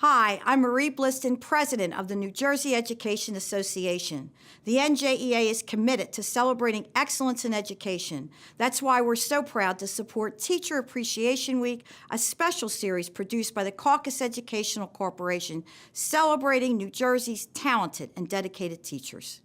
Hi, I'm Marie Bliston, President of the New Jersey Education Association. The NJEA is committed to celebrating excellence in education. That's why we're so proud to support Teacher Appreciation Week, a special series produced by the CAUCUS Educational Corporation, celebrating New Jersey's talented and dedicated teachers.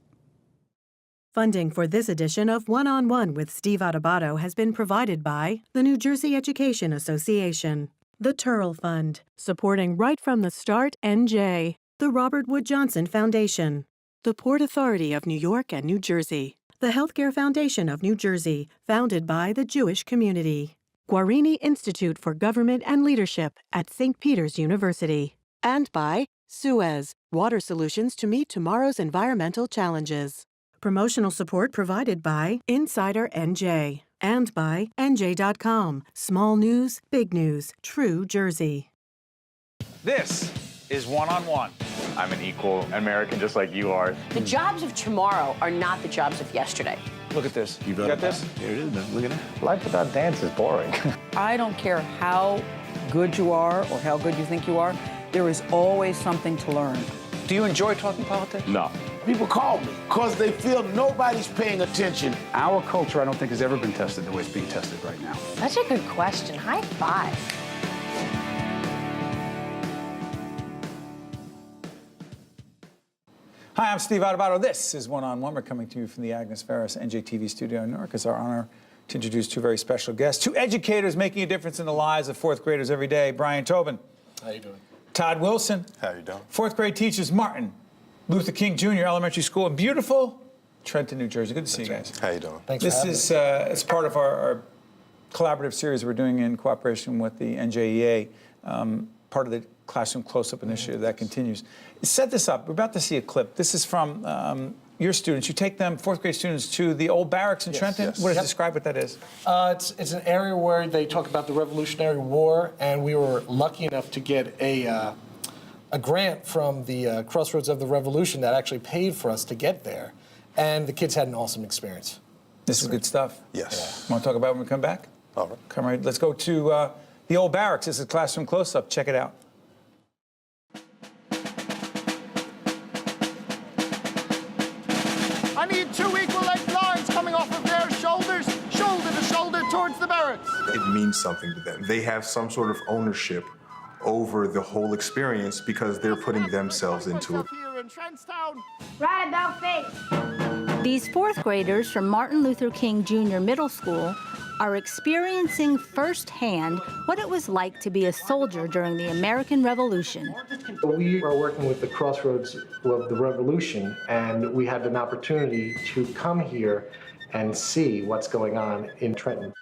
Funding for this edition of One-on-One with Steve Adubato has been provided by the New Jersey Education Association, the Turl Fund, supporting Right from the Start NJ, the Robert Wood Johnson Foundation, the Port Authority of New York and New Jersey, the Healthcare Foundation of New Jersey, founded by the Jewish community, GUARINI Institute for Government and Leadership at St. Peter's University, and by Suez, water solutions to meet tomorrow's environmental challenges. Promotional support provided by Insider NJ and by NJ.com. Small news, big news, true Jersey. This is One-on-One. I'm an equal American just like you are. The jobs of tomorrow are not the jobs of yesterday. Look at this. You got this? Here it is, man. Look at that. Life without dance is boring. I don't care how good you are or how good you think you are, there is always something to learn. Do you enjoy talking politics? No. People call me because they feel nobody's paying attention. Our culture, I don't think, has ever been tested the way it's being tested right now. Such a good question. High five. Hi, I'm Steve Adubato. This is One-on-One. We're coming to you from the Agnes Ferris NJTV studio in New York. It's our honor to introduce two very special guests, two educators making a difference in the lives of fourth graders every day. Brian Tobin. How you doing? Todd Wilson. How you doing? Fourth grade teachers Martin Luther King Jr. Elementary School in beautiful Trenton, New Jersey. Good to see you guys. How you doing? Thanks This for having is me. it's part of our collaborative series we're doing in cooperation with the NJEA, part of the Classroom Close-Up Initiative that continues. Set this up. We're about to see a clip. This is from your students. You take them, fourth grade students, to the Old Barracks in Trenton. Yes. What does it describe what that is? It's an area where they talk about the Revolutionary War, and we were lucky enough to get a grant from the Crossroads of the Revolution that actually paid for us to get there, and the kids had an awesome experience. This is good stuff. Yes. Want to talk about it when we come back? All right. Come right. Let's go to the Old Barracks. This is Classroom Close-Up. Check it out. I need two equal length lines coming off of their shoulders, shoulder to shoulder towards the barracks. It means something to them. They have some sort of ownership over the whole experience because they're putting themselves into it. Here in Trenton. Right about face. These fourth graders from Martin Luther King Jr. Middle School are experiencing firsthand what it was like to be a soldier during the American Revolution. We are working with the Crossroads of the Revolution, and we had an opportunity to come here and see what's going on in Trenton.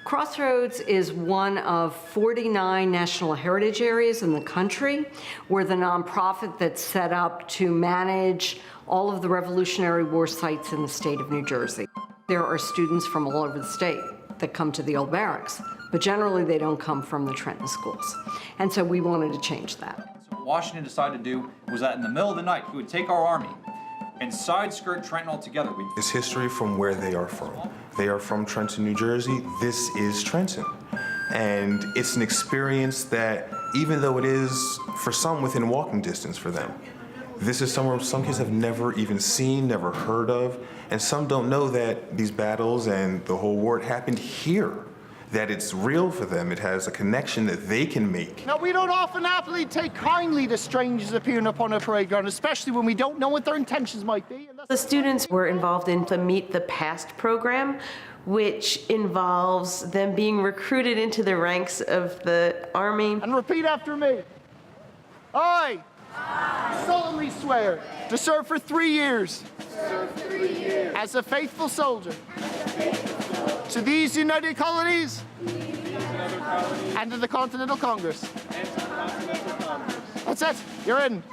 Crossroads is one of 49 national heritage areas in the country. We're the nonprofit that's set up to manage all of the Revolutionary War sites in the state of New Jersey. There are students from all over the state that come to the Old Barracks, but generally they don't come from the Trenton schools. And so we wanted to change that. So what Washington decided to do was that in the middle of the night, we would take our army and side-skirt Trenton altogether. It's history from where they are from. They are from Trenton, New Jersey. This is Trenton. And it's an experience that, even though it is, for some, within walking distance for them, this is somewhere some kids have never even seen, never heard of, and some don't know that these battles and the whole war happened here, that it's real for them. It has a connection that they can make. Now, we don't often happily take kindly to strangers appearing upon a parade ground, especially when we don't know what their intentions might be. The students were involved in the Meet the Past program, which involves them being recruited into the ranks of the Army. And repeat after me. I solemnly swear to serve for 3 years as a faithful soldier to these United Colonies and to the Continental Congress. That's it. You're in.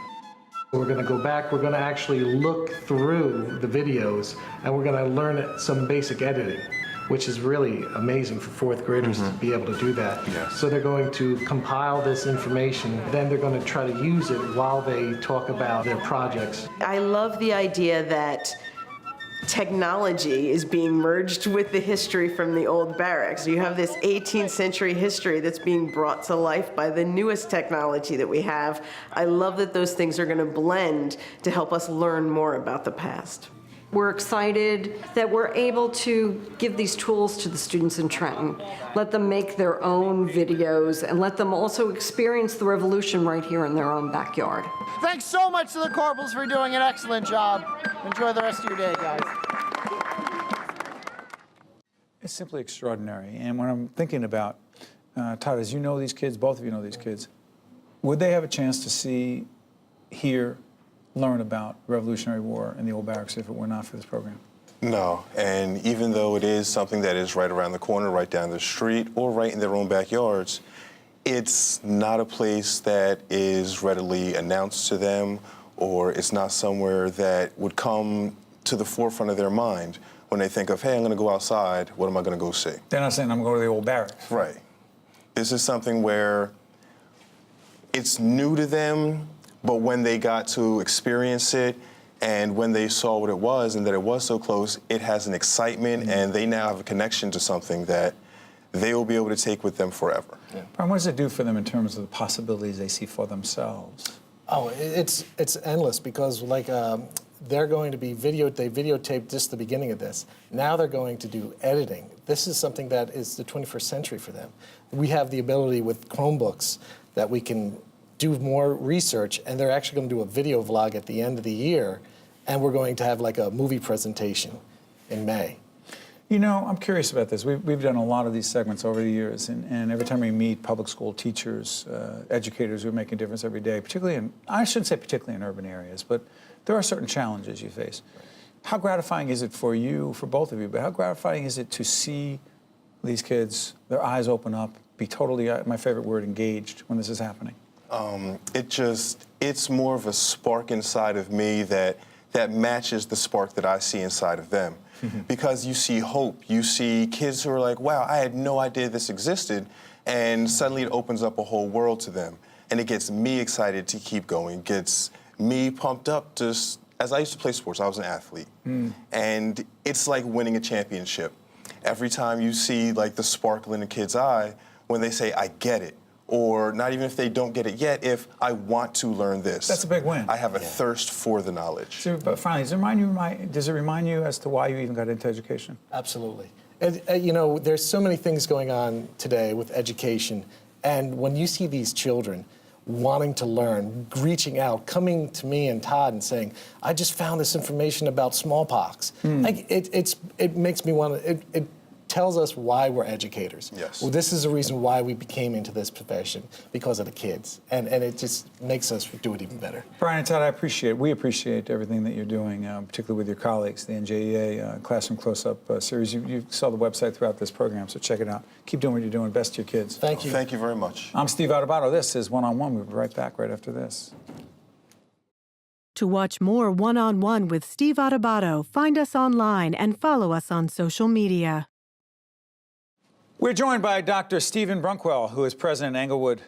We're going to go back, we're going to actually look through the videos, and we're going to learn some basic editing, which is really amazing for fourth graders to be able to do that. Yes. So they're going to compile this information, then they're going to try to use it while they talk about their projects. I love the idea that technology is being merged with the history from the Old Barracks. You have this 18th century history that's being brought to life by the newest technology that we have. I love that those things are going to blend to help us learn more about the past. We're excited that we're able to give these tools to the students in Trenton, let them make their own videos, and let them also experience the revolution right here in their own backyard. Thanks so much to the corporals for doing an excellent job. Enjoy the rest of your day, guys. It's simply extraordinary. And when I'm thinking about, Todd, as you know these kids, both of you know these kids, would they have a chance to see, hear, learn about Revolutionary War in the Old Barracks if it were not for this program? No, and even though it is something that is right around the corner, right down the street, or right in their own backyards, it's not a place that is readily announced to them, or it's not somewhere that would come to the forefront of their mind when they think of, hey, I'm going to go outside, what am I going to go see? They're not saying I'm going to the Old Barracks. Right. This is something where it's new to them, but when they got to experience it and when they saw what it was and that it was so close, it has an excitement and they now have a connection to something that they will be able to take with them forever. Yeah. Brian, what does it do for them in terms of the possibilities they see for themselves? Oh, it's endless because like they're going to be they videotaped just the beginning of this. Now they're going to do editing. This is something that is the 21st century for them. We have the ability with Chromebooks that we can do more research, and they're actually going to do a video vlog at the end of the year, and we're going to have like a movie presentation in May. You know, I'm curious about this. We've done a lot of these segments over the years, and every time we meet public school teachers, educators who are making a difference every day, particularly in, I shouldn't say particularly in urban areas, but there are certain challenges you face. How gratifying is it for you, for both of you, but how gratifying is it to see these kids, their eyes open up, be totally, my favorite word, engaged when this is happening? It's more of a spark inside of me that matches the spark that I see inside of them. Because you see hope, you see kids who are like, wow, I had no idea this existed, and suddenly it opens up a whole world to them. And it gets me excited to keep going, gets me pumped up to, as I used to play sports, I was an athlete. And it's like winning a championship. Every time you see like the sparkle in a kid's eye when they say, I get it. Or not even if they don't get it yet, if I want to learn this. That's a big win. I have a thirst for the knowledge. So, but finally, does it remind you as to why you even got into education? Absolutely. And, you know, there's so many things going on today with education, and when you see these children wanting to learn, reaching out, coming to me and Todd and saying, I just found this information about smallpox. Like, it makes me want to, it tells us why we're educators. Yes. Well, this is the reason why we became into this profession, because of the kids. And it just makes us do it even better. Brian and Todd, we appreciate everything that you're doing, particularly with your colleagues, the NJEA Classroom Close-Up series. You saw the website throughout this program, so check it out. Keep doing what you're doing. Best to your kids. Thank you. Thank you very much. I'm Steve Adubato. This is One-on-One. We'll be right back right after this. To watch more One-on-One with Steve Adubato, find us online and follow us on social media. We're joined by Dr. Stephen Brunnquell, who is president of Englewood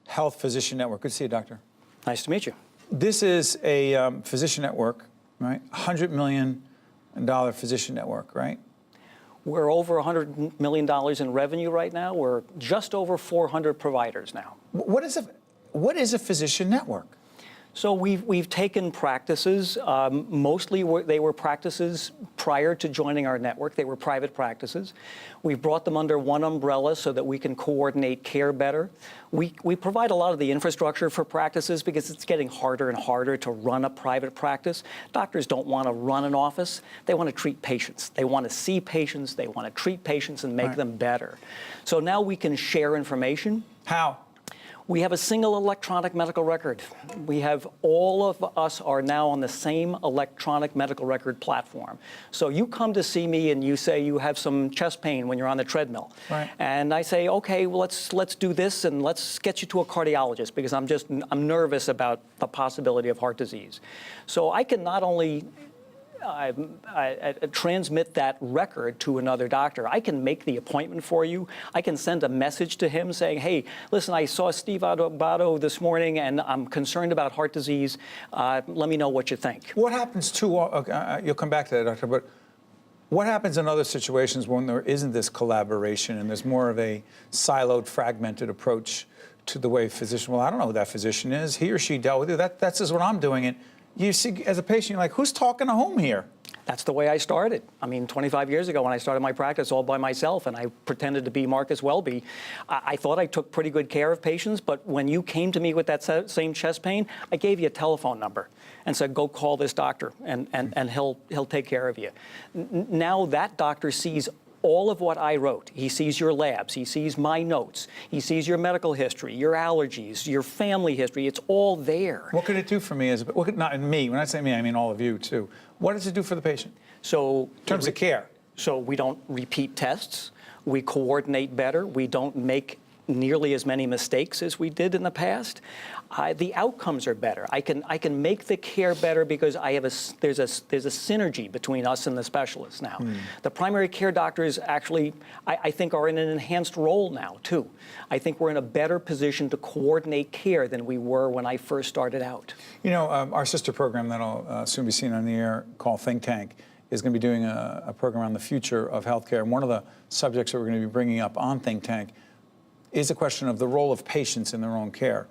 Health Physician Network. Good to see you, doctor. Nice to meet you. This is a physician network, right? $100 million physician network, right? We're over $100 million in revenue right now. We're just over 400 providers now. What is a physician network? So we've taken practices, mostly they were practices prior to joining our network. They were private practices. We've brought them under one umbrella so that we can coordinate care better. We provide a lot of the infrastructure for practices because it's getting harder and harder to run a private practice. Doctors don't want to run an office. They want to treat patients. They want to see patients. They want to treat patients and make them better. So now we can share information. How? We have a single electronic medical record. We have all of us are now on the same electronic medical record platform. So you come to see me and you say you have some chest pain when you're on the treadmill. Right. And I say, okay, well, let's do this and let's get you to a cardiologist because I'm nervous about the possibility of heart disease. So I can not only transmit that record to another doctor. I can make the appointment for you. I can send a message to him saying, hey, listen, I saw Steve Adubato this morning and I'm concerned about heart disease. Let me know what you think. What happens you'll come back to that, doctor, but what happens in other situations when there isn't this collaboration and there's more of a siloed, fragmented approach to the way physician, well, I don't know who that physician is. He or she dealt with you. That's just what I'm doing. And you see, as a patient, you're like, who's talking to whom here? That's the way I started. I mean, 25 years ago when I started my practice all by myself and I pretended to be Marcus Welby, I thought I took pretty good care of patients, but when you came to me with that same chest pain, I gave you a telephone number and said, go call this doctor and he'll take care of you. Now that doctor sees all of what I wrote. He sees your labs, he sees my notes, he sees your medical history, your allergies, your family history. It's all there. What could it do for me? Not me. When I say me, I mean all of you too. What does it do for the patient? So, in terms of care. So we don't repeat tests. We coordinate better. We don't make nearly as many mistakes as we did in the past. The outcomes are better. I can make the care better because there's a synergy between us and the specialists now. The primary care doctors actually, I think, are in an enhanced role now too. I think we're in a better position to coordinate care than we were when I first started out. You know, our sister program that'll soon be seen on the air called Think Tank is going to be doing a program on the future of healthcare. And one of the subjects that we're going to be bringing up on Think Tank is a question of the role of patients in their own care.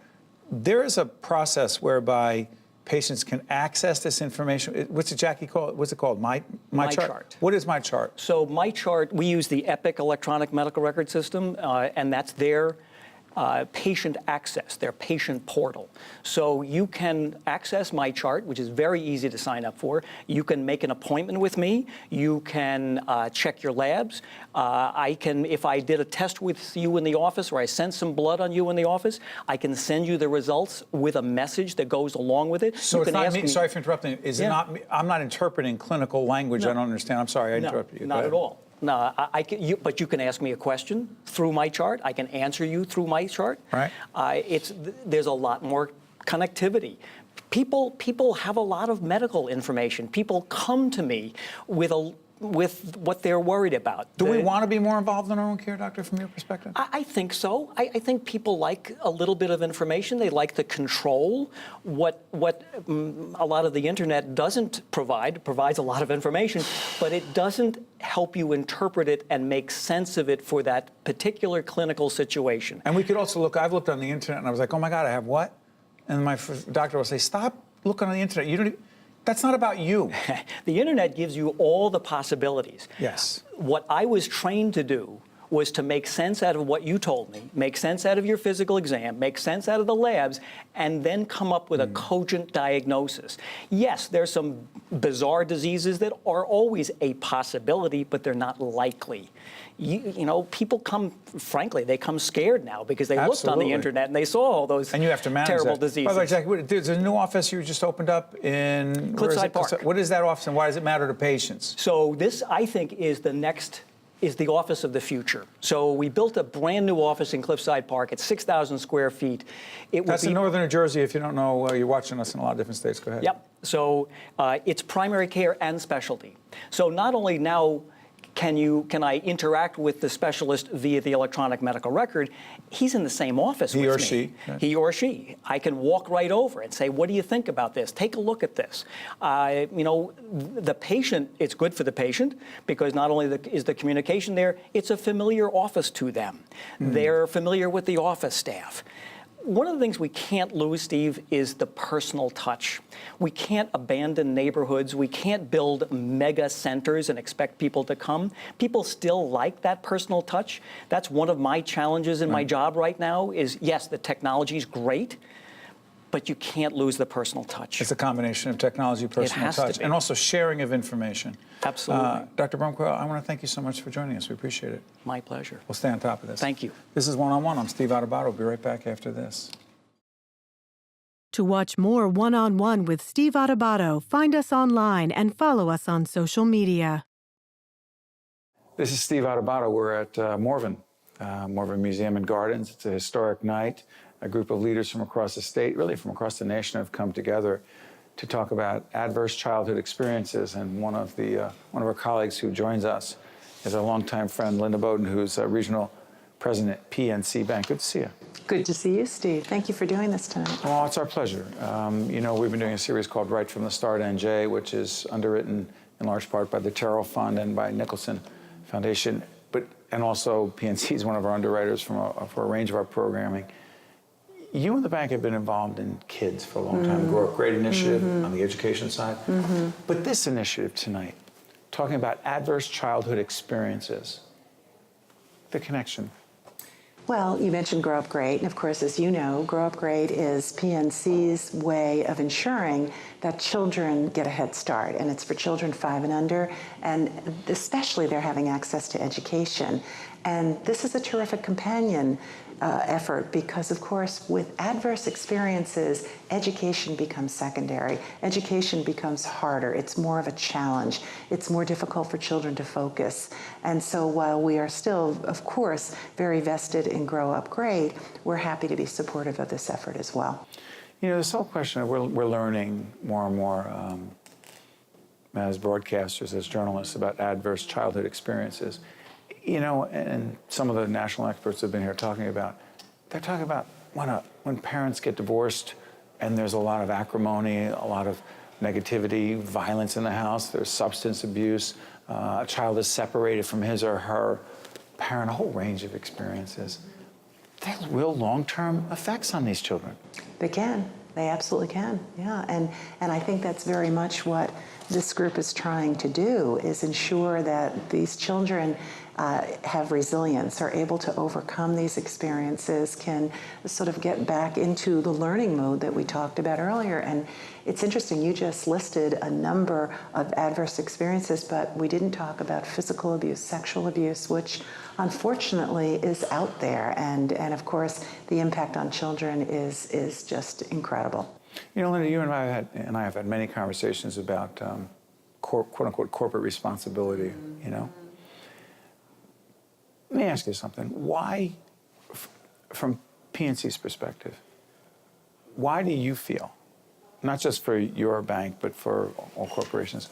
There is a process whereby patients can access this information. What's it, Jackie, called? What's it called? My chart? What is My Chart? So My Chart, we use the Epic electronic medical record system, and that's their patient access, their patient portal. So you can access My Chart, which is very easy to sign up for. You can make an appointment with me. You can check your labs. I can, if I did a test with you in the office or I sent some blood on you in the office, I can send you the results with a message that goes along with it. So it's not me, sorry for interrupting, is it not me? I'm not interpreting clinical language. No. I don't understand. I'm sorry, I interrupted you. Not at all. No, but you can ask me a question through My Chart. I can answer you through My Chart. Right. There's a lot more connectivity. People have a lot of medical information. People come to me with what they're worried about. Do we want to be more involved in our own care, doctor, from your perspective? I think so. I think people like a little bit of information. They like the control. What a lot of the internet doesn't provide. It provides a lot of information, but it doesn't help you interpret it and make sense of it for that particular clinical situation. And we could also look, I've looked on the internet and I was like, oh my God, I have what? And my doctor will say, stop looking on the internet. You don't. That's not about you. The internet gives you all the possibilities. Yes. What I was trained to do was to make sense out of what you told me, make sense out of your physical exam, make sense out of the labs, and then come up with a cogent diagnosis. Yes, there's some bizarre diseases that are always a possibility, but they're not likely. You know, people come, frankly, they come scared now because they looked on the internet and they saw all those and you have to manage terrible that. diseases. By the way, Jackie, there's a new office you just opened up in Cliffside Park. What is that office and why does it matter to patients? So this, I think, is the office of the future. So we built a brand new office in Cliffside Park. It's 6,000 square feet. That's in northern New Jersey. If you don't know, you're watching us in a lot of different states. Go ahead. Yep. So it's primary care and specialty. So not only now can I interact with the specialist via the electronic medical record, he's in the same office with me. He or she. Right. He or she. I can walk right over and say, what do you think about this? Take a look at this. You know, the patient, it's good for the patient because not only is the communication there, it's a familiar office to them. They're familiar with the office staff. One of the things we can't lose, Steve, is the personal touch. We can't abandon neighborhoods. We can't build mega centers and expect people to come. People still like that personal touch. That's one of my challenges in my job right now is, yes, the technology is great, but you can't lose the personal touch. It's a combination of technology, personal touch, and also sharing of information. Absolutely. Dr. Brunnquell, I want to thank you so much for joining us. We appreciate it. My pleasure. We'll stay on top of this. Thank you. This is One-on-One. I'm Steve Adubato. We'll be right back after this. To watch more One-on-One with Steve Adubato, find us online and follow us on social media. This is Steve Adubato. We're at Morven Museum and Gardens. It's a historic night. A group of leaders from across the state, really from across the nation, have come together to talk about adverse childhood experiences. And one of our colleagues who joins us is our longtime friend, Linda Bowden, who's Regional President, PNC Bank. Good to see you. Good to see you, Steve. Thank you for doing this tonight. Oh, it's our pleasure. You know, we've been doing a series called Right from the Start NJ, which is underwritten in large part by the Terrell Fund and by Nicholson Foundation, and also PNC is one of our underwriters for a range of our programming. You and the bank have been involved in kids for a long time, the Grow Up Great initiative on the education side. But this initiative tonight, talking about adverse childhood experiences, the connection. Well, you mentioned Grow Up Great, and of course, as you know, Grow Up Great is PNC's way of ensuring that children get a head start, and it's for children 5 and under, and especially they're having access to education. And this is a terrific companion effort because, of course, with adverse experiences, education becomes secondary. Education becomes harder. It's more of a challenge. It's more difficult for children to focus. And so while we are still, of course, very vested in Grow Up Great, we're happy to be supportive of this effort as well. You know, this whole question of we're learning more and more as broadcasters, as journalists, about adverse childhood experiences. You know, and some of the national experts have been here talking about, they're talking about when parents get divorced and there's a lot of acrimony, a lot of negativity, violence in the house, there's substance abuse, a child is separated from his or her parent, a whole range of experiences. They have real long-term effects on these children. They can. They absolutely can, yeah. And I think that's very much what this group is trying to do, is ensure that these children have resilience, are able to overcome these experiences, can sort of get back into the learning mode that we talked about earlier. And it's interesting, you just listed a number of adverse experiences, but we didn't talk about physical abuse, sexual abuse, which unfortunately is out there. And of course, the impact on children is just incredible. You know, Linda, you and I have had many conversations about quote-unquote corporate responsibility, you know? Let me ask you something. Why, from PNC's perspective, why do you feel, not just for your bank, but for all corporations,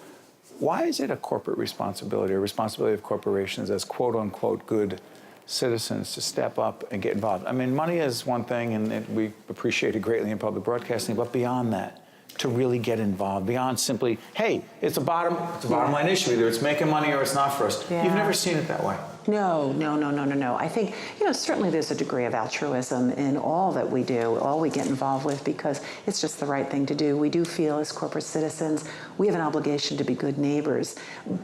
why is it a corporate responsibility, or responsibility of corporations as quote-unquote good citizens to step up and get involved? I mean, money is one thing, and we appreciate it greatly in public broadcasting, but beyond that, to really get involved, beyond simply, hey, it's a bottom line issue, either it's making money or it's not for us. Yeah. You've never seen it that way. No. I think, you know, certainly there's a degree of altruism in all that we do, all we get involved with, because it's just the right thing to do. We do feel as corporate citizens, we have an obligation to be good neighbors.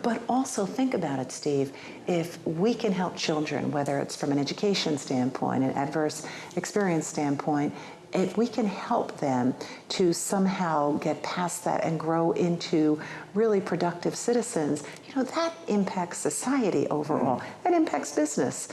But also think about it, Steve, if we can help children, whether it's from an education standpoint, an adverse experience standpoint, if we can help them to somehow get past that and grow into really productive citizens, you know, that impacts society overall. That impacts business.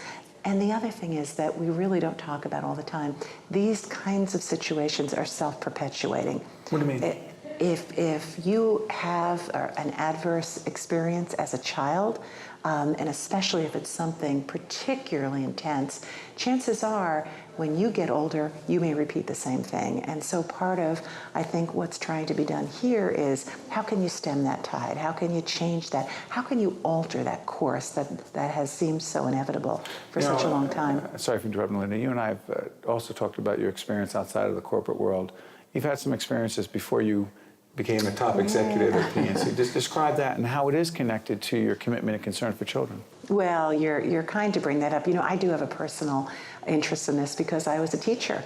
And the other thing is that we really don't talk about all the time. These kinds of situations are self-perpetuating. What do you mean? If you have an adverse experience as a child, and especially if it's something particularly intense, chances are when you get older, you may repeat the same thing. And so part of, I think, what's trying to be done here is how can you stem that tide? How can you change that? How can you alter that course that has seemed so inevitable for such a long time? Sorry for interrupting, Linda. You and I have also talked about your experience outside of the corporate world. You've had some experiences before you became a top executive at PNC. Just describe that and how it is connected to your commitment and concern for children. Well, you're kind to bring that up. You know, I do have a personal interest in this because I was a teacher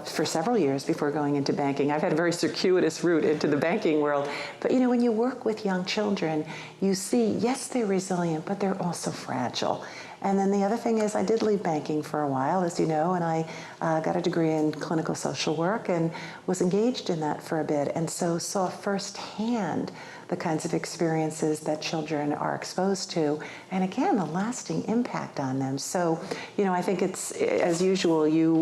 for several years before going into banking. I've had a very circuitous route into the banking world. But, you know, when you work with young children, you see, yes, they're resilient, but they're also fragile. And then the other thing is I did leave banking for a while, as you know, and I got a degree in clinical social work and was engaged in that for a bit, and so saw firsthand the kinds of experiences that children are exposed to, and again, the lasting impact on them. So, you know, I think it's, as usual, you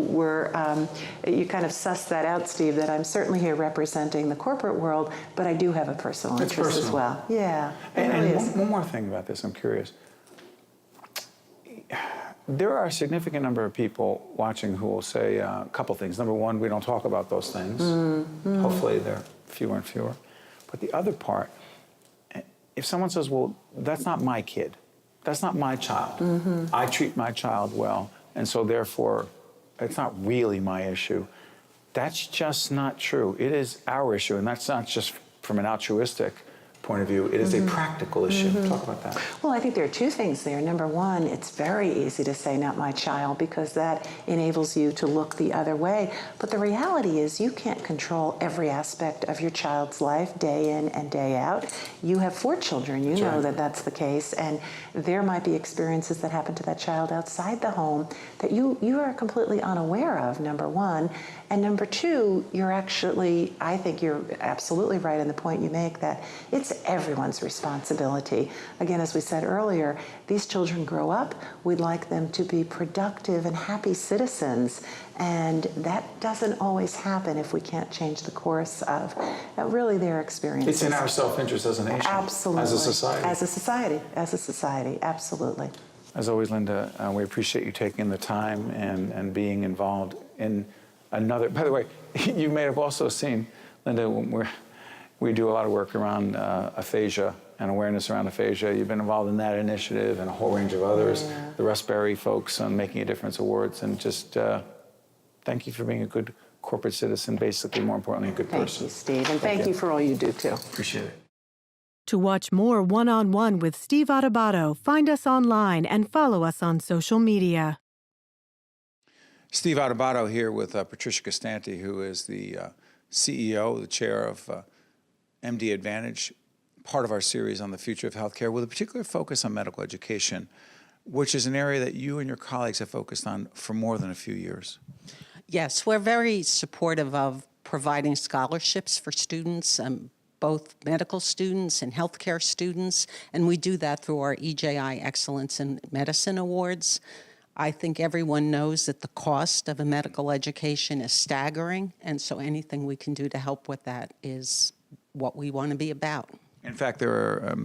kind of sussed that out, Steve, that I'm certainly here representing the corporate world, but I do have a personal interest as well. Yeah, and one more thing about this, I'm curious. There are a significant number of people watching who will say a couple things. Number one, we don't talk about those things. Hopefully they're fewer and fewer. But the other part, if someone says, well, that's not my kid, that's not my child, I treat my child well, and so therefore, it's not really my issue, that's just not true. It is our issue, and that's not just from an altruistic point of view, it is a practical issue. Talk about that. Well, I think there are two things there. Number one, it's very easy to say, not my child, because that enables you to look the other way. But the reality is you can't control every aspect of your child's life day in and day out. You have 4 children. You know that that's the case. And there might be experiences that happen to that child outside the home that you are completely unaware of, number one. And number two, I think you're absolutely right in the point you make that it's everyone's responsibility. Again, as we said earlier, these children grow up, we'd like them to be productive and happy citizens, and that doesn't always happen if we can't change the course of really their experiences. It's in our self-interest as a nation. Absolutely. As a society. As a society, absolutely. As always, Linda, we appreciate you taking the time and being involved in another. By the way, you may have also seen, Linda, when we do a lot of work around aphasia and awareness around aphasia. You've been involved in that initiative and a whole range of others. The Raspberry folks on Making a Difference Awards, and just thank you for being a good corporate citizen, basically, more importantly, a good person. Thank you, Steve, and thank you for all you do, too. Appreciate it. To watch more One-on-One with Steve Adubato, find us online and follow us on social media. Steve Adubato here with Patricia Costante, who is the CEO, the chair of MDAdvantage, part of our series on the future of healthcare, with a particular focus on medical education, which is an area that you and your colleagues have focused on for more than a few years. Yes, we're very supportive of providing scholarships for students, both medical students and healthcare students, and we do that through our EJI Excellence in Medicine Awards. I think everyone knows that the cost of a medical education is staggering, and so anything we can do to help with that is what we want to be about. In fact, there are,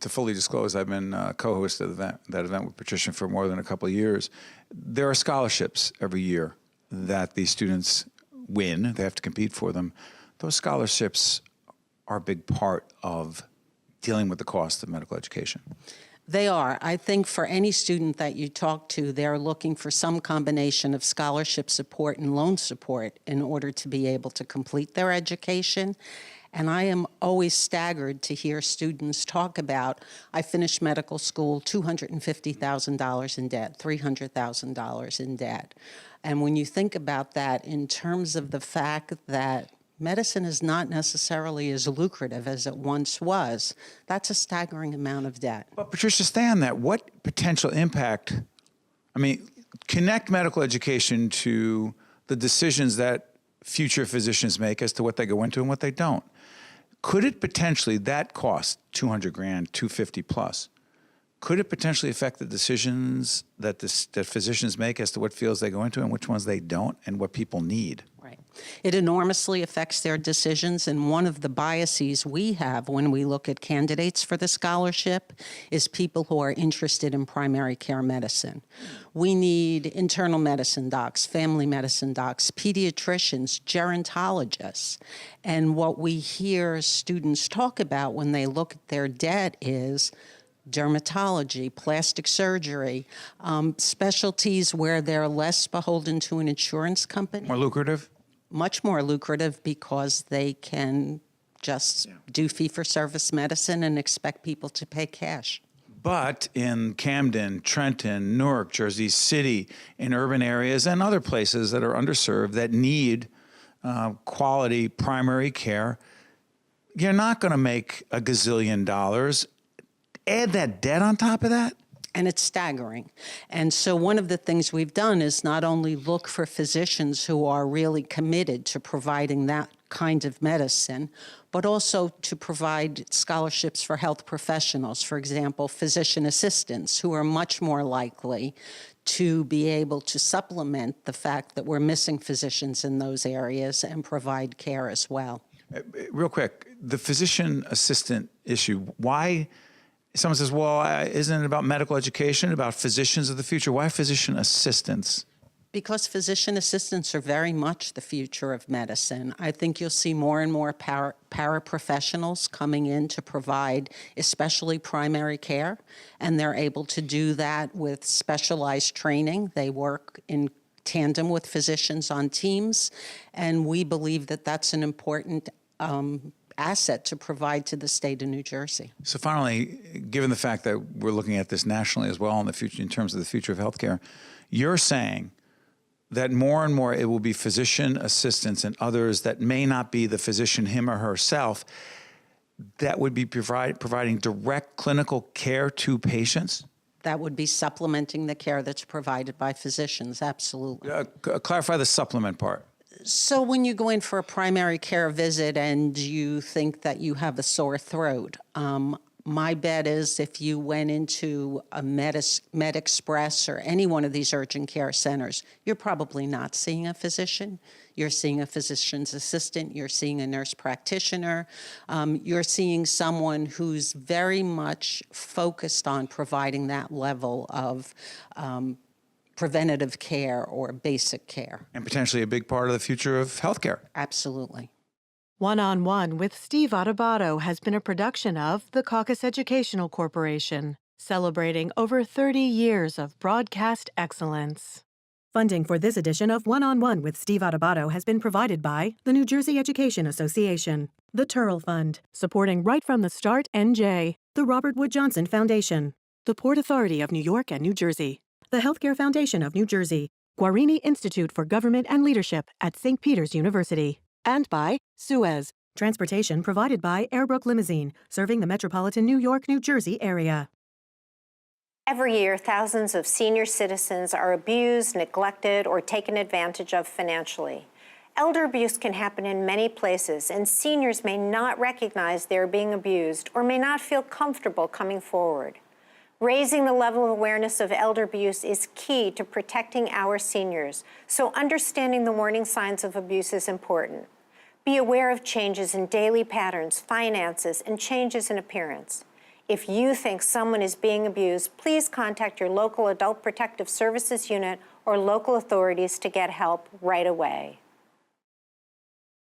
to fully disclose, I've been co-host of that event with Patricia for more than a couple of years. There are scholarships every year that these students win. They have to compete for them. Those scholarships are a big part of dealing with the cost of medical education. They are. I think for any student that you talk to, they're looking for some combination of scholarship support and loan support in order to be able to complete their education. And I am always staggered to hear students talk about, I finished medical school, $250,000 in debt, $300,000 in debt. And when you think about that in terms of the fact that medicine is not necessarily as lucrative as it once was, that's a staggering amount of debt. But Patricia, stay on that. What potential impact, connect medical education to the decisions that future physicians make as to what they go into and what they don't. Could it potentially, that cost, $200,000, $250,000 plus, could it potentially affect the decisions that physicians make as to what fields they go into and which ones they don't and what people need? Right. It enormously affects their decisions, and one of the biases we have when we look at candidates for the scholarship is people who are interested in primary care medicine. We need internal medicine docs, family medicine docs, pediatricians, gerontologists, and what we hear students talk about when they look at their debt is dermatology, plastic surgery, specialties where they're less beholden to an insurance company. More lucrative? Much more lucrative because they can just do fee-for-service medicine and expect people to pay cash. But in Camden, Trenton, Newark, Jersey City, in urban areas and other places that are underserved that need quality primary care, you're not going to make a gazillion dollars. Add that debt on top of that? And it's staggering. And so one of the things we've done is not only look for physicians who are really committed to providing that kind of medicine, but also to provide scholarships for health professionals, for example, physician assistants, who are much more likely to be able to supplement the fact that we're missing physicians in those areas and provide care as well. Real quick, the physician assistant issue, why? Someone says, well, isn't it about medical education, about physicians of the future? Why physician assistants? Because physician assistants are very much the future of medicine. I think you'll see more and more paraprofessionals coming in to provide especially primary care, and they're able to do that with specialized training. They work in tandem with physicians on teams, and we believe that that's an important asset to provide to the state of New Jersey. So finally, given the fact that we're looking at this nationally as well in the future, in terms of the future of healthcare, you're saying that more and more it will be physician assistants and others that may not be the physician him or herself that would be providing direct clinical care to patients? That would be supplementing the care that's provided by physicians, absolutely. Clarify the supplement part. So when you go in for a primary care visit and you think that you have a sore throat, my bet is if you went into a MedExpress or any one of these urgent care centers, you're probably not seeing a physician. You're seeing a physician's assistant. You're seeing a nurse practitioner. You're seeing someone who's very much focused on providing that level of preventative care or basic care. And potentially a big part of the future of healthcare. Absolutely. One-on-One with Steve Adubato has been a production of the CAUCUS Educational Corporation, celebrating over 30 years of broadcast excellence. Funding for this edition of One-on-One with Steve Adubato has been provided by the New Jersey Education Association, the Turl Fund, supporting right from the start NJ, the Robert Wood Johnson Foundation, the Port Authority of New York and New Jersey, the Healthcare Foundation of New Jersey, GUARINI Institute for Government and Leadership at St. Peter's University, and by Suez, transportation provided by Airbrook Limousine, serving the metropolitan New York, New Jersey area. Every year, thousands of senior citizens are abused, neglected, or taken advantage of financially. Elder abuse can happen in many places, and seniors may not recognize they're being abused or may not feel comfortable coming forward. Raising the level of awareness of elder abuse is key to protecting our seniors, so understanding the warning signs of abuse is important. Be aware of changes in daily patterns, finances, and changes in appearance. If you think someone is being abused, please contact your local Adult Protective Services unit or local authorities to get help right away.